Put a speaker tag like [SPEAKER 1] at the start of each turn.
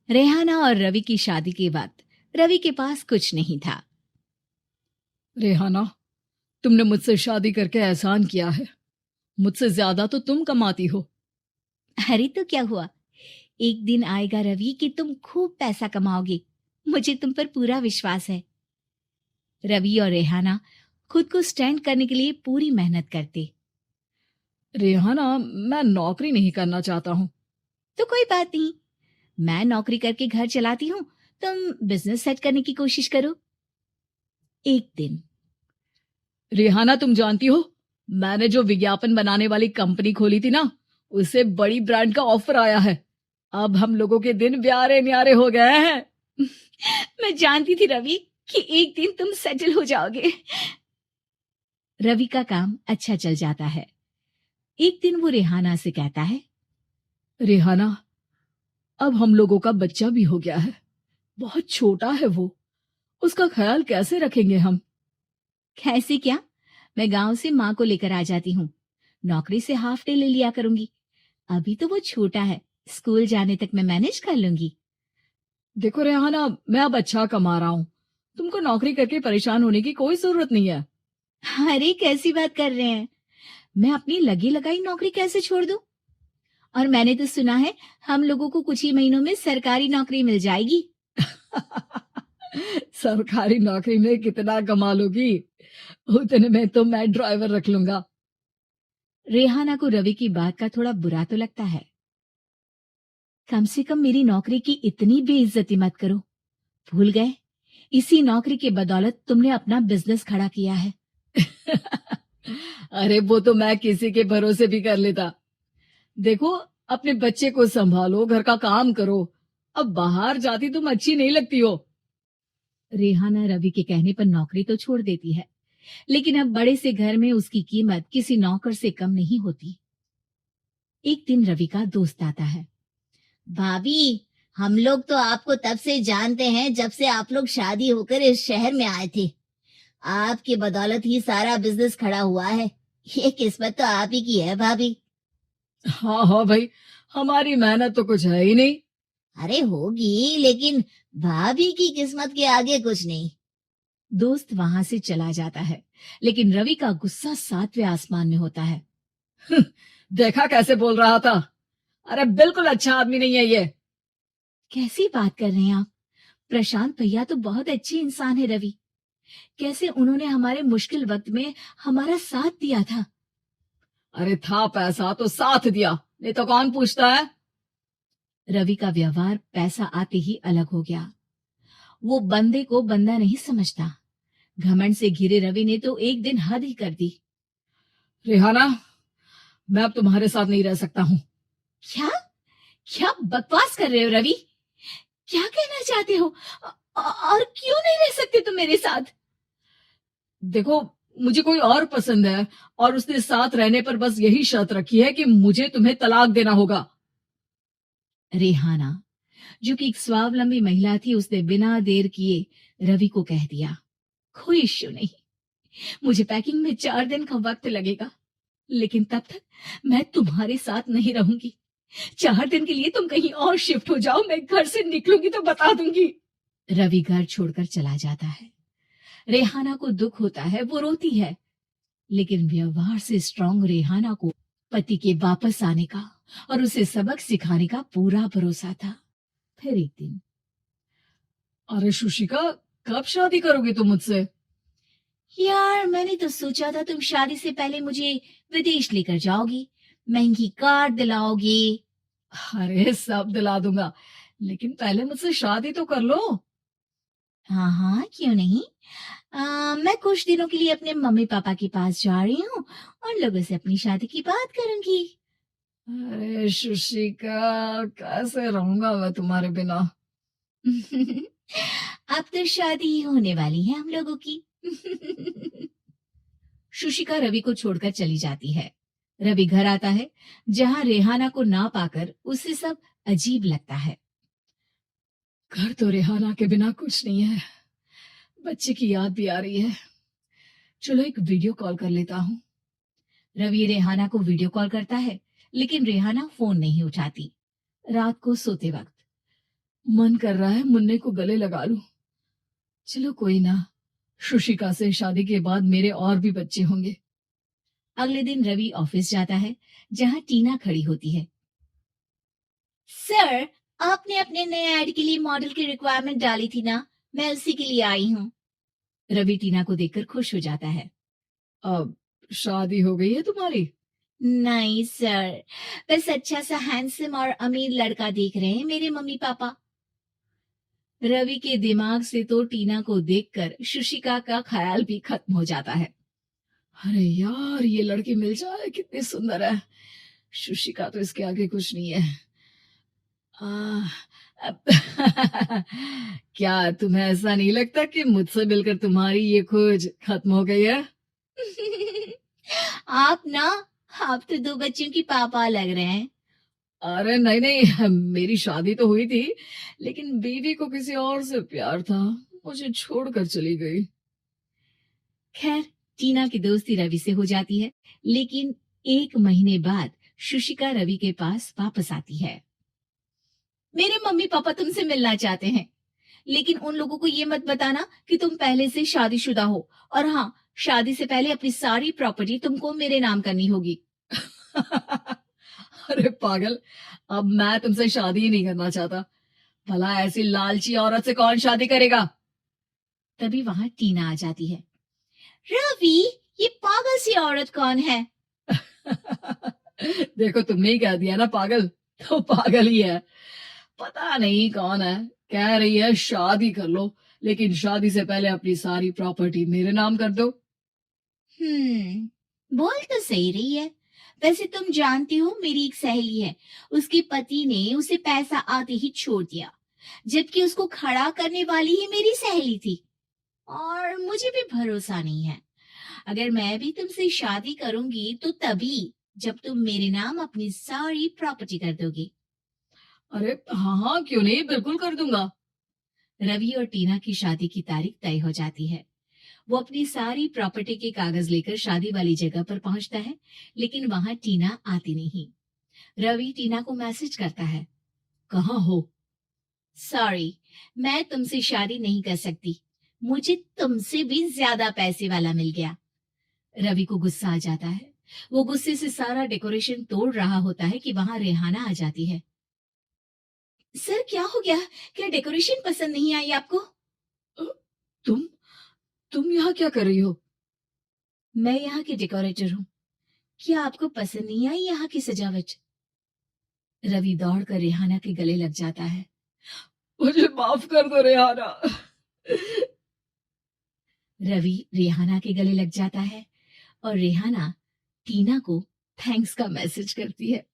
[SPEAKER 1] रेहाना और रवि की शादी के वक्त रवि के पास कुछ नहीं था।
[SPEAKER 2] रेहाना, तुमने मुझसे शादी करके एहसान किया है। मुझसे ज्यादा तो तुम कमाती हो।
[SPEAKER 1] अरे तो क्या हुआ, एक दिन आएगा रवि कि तुम खूब पैसा कमाओगे। मुझे तुम पर पूरा विश्वास है। रवि और रेहाना खुद को स्टैंड करने के लिए पूरी मेहनत करते।
[SPEAKER 2] रेहाना, मैं नौकरी नहीं करना चाहता हूँ।
[SPEAKER 1] तो कोई बात नहीं, मैं नौकरी करके घर चलाती हूँ, तुम बिजनेस सेट करने की कोशिश करो। एक दिन
[SPEAKER 2] रेहाना, तुम जानती हो, मैंने जो विज्ञापन बनाने वाली कंपनी खोली थी ना, उसे बड़ी ब्रांड का ऑफर आया है। अब हम लोगों के दिन ब्यारे न्यारे हो गए हैं।
[SPEAKER 1] मैं जानती थी रवि कि एक दिन तुम सेटल हो जाओगे। रवि का काम अच्छा चल जाता है। एक दिन वो रेहाना से कहता है,
[SPEAKER 2] रेहाना, अब हम लोगों का बच्चा भी हो गया है। बहुत छोटा है वो। उसका ख्याल कैसे रखेंगे हम?
[SPEAKER 1] कैसे क्या, मैं गांव से माँ को लेकर आ जाती हूँ। नौकरी से हाफ डे ले लिया करूंगी। अभी तो वो छोटा है, स्कूल जाने तक मैं मैनेज कर लूंगी।
[SPEAKER 2] देखो रेहाना, मैं अब अच्छा कमा रहा हूँ। तुमको नौकरी करके परेशान होने की कोई जरूरत नहीं है।
[SPEAKER 1] अरे कैसी बात कर रहे हैं, मैं अपनी लगी लगाई नौकरी कैसे छोड़ दूं? और मैंने तो सुना है हम लोगों को कुछ ही महीनों में सरकारी नौकरी मिल जाएगी।
[SPEAKER 2] सरकारी नौकरी में कितना कमा लोगी? उतने में तो मैं ड्राइवर रख लूंगा।
[SPEAKER 1] रेहाना को रवि की बात का थोड़ा बुरा तो लगता है। कम से कम मेरी नौकरी की इतनी बेइज्जती मत करो। भूल गए, इसी नौकरी के बदौलत तुमने अपना बिजनेस खड़ा किया है।
[SPEAKER 2] अरे वो तो मैं किसी के भरोसे भी कर लेता। देखो, अपने बच्चे को संभालो, घर का काम करो। अब बाहर जाती तुम अच्छी नहीं लगती हो।
[SPEAKER 1] रेहाना रवि के कहने पर नौकरी तो छोड़ देती है, लेकिन अब बड़े से घर में उसकी कीमत किसी नौकर से कम नहीं होती। एक दिन रवि का दोस्त आता है। भाभी, हम लोग तो आपको तब से जानते हैं जब से आप लोग शादी होकर इस शहर में आए थे। आपकी बदौलत ही सारा बिजनेस खड़ा हुआ है। ये किस्मत तो आप ही की है भाभी।
[SPEAKER 2] हाँ हाँ भाई, हमारी मेहनत तो कुछ है ही नहीं।
[SPEAKER 1] अरे होगी, लेकिन भाभी की किस्मत के आगे कुछ नहीं। दोस्त वहां से चला जाता है, लेकिन रवि का गुस्सा सातवें आसमान में होता है।
[SPEAKER 2] देखा कैसे बोल रहा था। अरे बिल्कुल अच्छा आदमी नहीं है ये।
[SPEAKER 1] कैसी बात कर रहे हैं आप? प्रशांत भैया तो बहुत अच्छे इंसान है रवि। कैसे उन्होंने हमारे मुश्किल वक्त में हमारा साथ दिया था।
[SPEAKER 2] अरे था पैसा तो साथ दिया, नहीं तो कौन पूछता है।
[SPEAKER 1] रवि का व्यवहार पैसा आते ही अलग हो गया। वो बंदे को बंदा नहीं समझता। घमंड से घिरे रवि ने तो एक दिन हद ही कर दी।
[SPEAKER 2] रेहाना, मैं अब तुम्हारे साथ नहीं रह सकता हूँ।
[SPEAKER 1] क्या क्या बकवास कर रहे हो रवि? क्या कहना चाहते हो? और क्यों नहीं रह सकते तुम मेरे साथ?
[SPEAKER 2] देखो, मुझे कोई और पसंद है, और उसने साथ रहने पर बस यही शर्त रखी है कि मुझे तुम्हें तलाक देना होगा।
[SPEAKER 1] रेहाना, जो कि एक स्वावलंबी महिला थी, उसने बिना देर किए रवि को कह दिया, कोई इश्यू नहीं, मुझे पैकिंग में 4 दिन का वक्त लगेगा, लेकिन तब तक मैं तुम्हारे साथ नहीं रहूंगी। 4 दिन के लिए तुम कहीं और शिफ्ट हो जाओ, मैं घर से निकलूंगी तो बता दूंगी। रवि घर छोड़कर चला जाता है। रेहाना को दुख होता है, वो रोती है, लेकिन व्यवहार से स्ट्रांग रेहाना को पति के वापस आने का और उसे सबक सिखाने का पूरा भरोसा था। फिर एक दिन,
[SPEAKER 2] अरे शुशिका, कब शादी करोगी तुम मुझसे?
[SPEAKER 1] यार मैंने तो सोचा था तुम शादी से पहले मुझे विदेश लेकर जाओगी, महंगी कार दिलाओगी।
[SPEAKER 2] अरे सब दिला दूंगा, लेकिन पहले मुझसे शादी तो कर लो।
[SPEAKER 1] हाँ हाँ, क्यों नहीं। मैं कुछ दिनों के लिए अपने मम्मी पापा के पास जा रही हूँ और लोगों से अपनी शादी की बात करूंगी।
[SPEAKER 2] अरे शुशिका, कैसे रहूंगा मैं तुम्हारे बिना?
[SPEAKER 1] अब तो शादी ही होने वाली है हम लोगों की। शुशिका रवि को छोड़कर चली जाती है। रवि घर आता है, जहां रेहाना को ना पाकर उसे सब अजीब लगता है।
[SPEAKER 2] घर तो रेहाना के बिना कुछ नहीं है। बच्चे की याद भी आ रही है। चलो एक वीडियो कॉल कर लेता हूँ।
[SPEAKER 1] रवि रेहाना को वीडियो कॉल करता है, लेकिन रेहाना फोन नहीं उठाती। रात को सोते वक्त
[SPEAKER 2] मन कर रहा है मुन्ने को गले लगा लूं। चलो कोई ना, शुशिका से शादी के बाद मेरे और भी बच्चे होंगे।
[SPEAKER 1] अगले दिन रवि ऑफिस जाता है, जहां टीना खड़ी होती है। सर, आपने अपने नए ऐड के लिए मॉडल की रिक्वायरमेंट डाली थी ना, मैं उसी के लिए आई हूँ। रवि टीना को देखकर खुश हो जाता है।
[SPEAKER 2] अब शादी हो गई है तुम्हारी?
[SPEAKER 1] नहीं सर, बस अच्छा सा हैंडसम और अमीर लड़का देख रहे हैं मेरे मम्मी पापा। रवि के दिमाग से तो टीना को देखकर शुशिका का ख्याल भी खत्म हो जाता है।
[SPEAKER 2] अरे यार, ये लड़की मिल जाए कितनी सुंदर है। शुशिका तो इसके आगे कुछ नहीं है। अब क्या तुम्हें ऐसा नहीं लगता कि मुझसे मिलकर तुम्हारी ये खोज खत्म हो गई है?
[SPEAKER 1] आप ना, आप तो 2 बच्चों की पापा लग रहे हैं।
[SPEAKER 2] अरे नहीं नहीं, मेरी शादी तो हुई थी, लेकिन बीवी को किसी और से प्यार था, मुझे छोड़कर चली गई।
[SPEAKER 1] खैर, टीना की दोस्ती रवि से हो जाती है, लेकिन 1 महीने बाद शुशिका रवि के पास वापस आती है। मेरे मम्मी पापा तुमसे मिलना चाहते हैं, लेकिन उन लोगों को ये मत बताना कि तुम पहले से शादीशुदा हो, और हाँ, शादी से पहले अपनी सारी प्रॉपर्टी तुमको मेरे नाम करनी होगी।
[SPEAKER 2] अरे पागल, अब मैं तुमसे शादी ही नहीं करना चाहता। भला ऐसी लालची औरत से कौन शादी करेगा?
[SPEAKER 1] तभी वहां टीना आ जाती है। रवि, ये पागल सी औरत कौन है?
[SPEAKER 2] देखो, तुमने ही कह दिया ना पागल, तो पागल ही है। पता नहीं कौन है, कह रही है शादी कर लो, लेकिन शादी से पहले अपनी सारी प्रॉपर्टी मेरे नाम कर दो।
[SPEAKER 1] बोल तो सही रही है। वैसे तुम जानती हो, मेरी एक सहेली है, उसके पति ने उसे पैसा आते ही छोड़ दिया, जबकि उसको खड़ा करने वाली ही मेरी सहेली थी। और मुझे भी भरोसा नहीं है। अगर मैं भी तुमसे शादी करूंगी तो तभी, जब तुम मेरे नाम अपनी सारी प्रॉपर्टी कर दोगी।
[SPEAKER 2] अरे हाँ हाँ, क्यों नहीं, बिल्कुल कर दूंगा।
[SPEAKER 1] रवि और टीना की शादी की तारीख तय हो जाती है। वो अपनी सारी प्रॉपर्टी के कागज लेकर शादी वाली जगह पर पहुंचता है, लेकिन वहां टीना आती नहीं। रवि टीना को मैसेज करता है।
[SPEAKER 2] कहाँ हो?
[SPEAKER 1] सॉरी, मैं तुमसे शादी नहीं कर सकती, मुझे तुमसे भी ज्यादा पैसे वाला मिल गया। रवि को गुस्सा आ जाता है। वो गुस्से से सारा डेकोरेशन तोड़ रहा होता है कि वहां रेहाना आ जाती है। सर, क्या हो गया? क्या डेकोरेशन पसंद नहीं आई आपको?
[SPEAKER 2] अ, तुम तुम यहाँ क्या कर रही हो?
[SPEAKER 1] मैं यहाँ की डेकोरेटर हूँ। क्या आपको पसंद नहीं आई यहाँ की सजावट? रवि दौड़कर रेहाना के गले लग जाता है।
[SPEAKER 2] मुझे माफ कर दो रेहाना।
[SPEAKER 1] रवि रेहाना के गले लग जाता है और रेहाना टीना को थैंक्स का मैसेज करती है।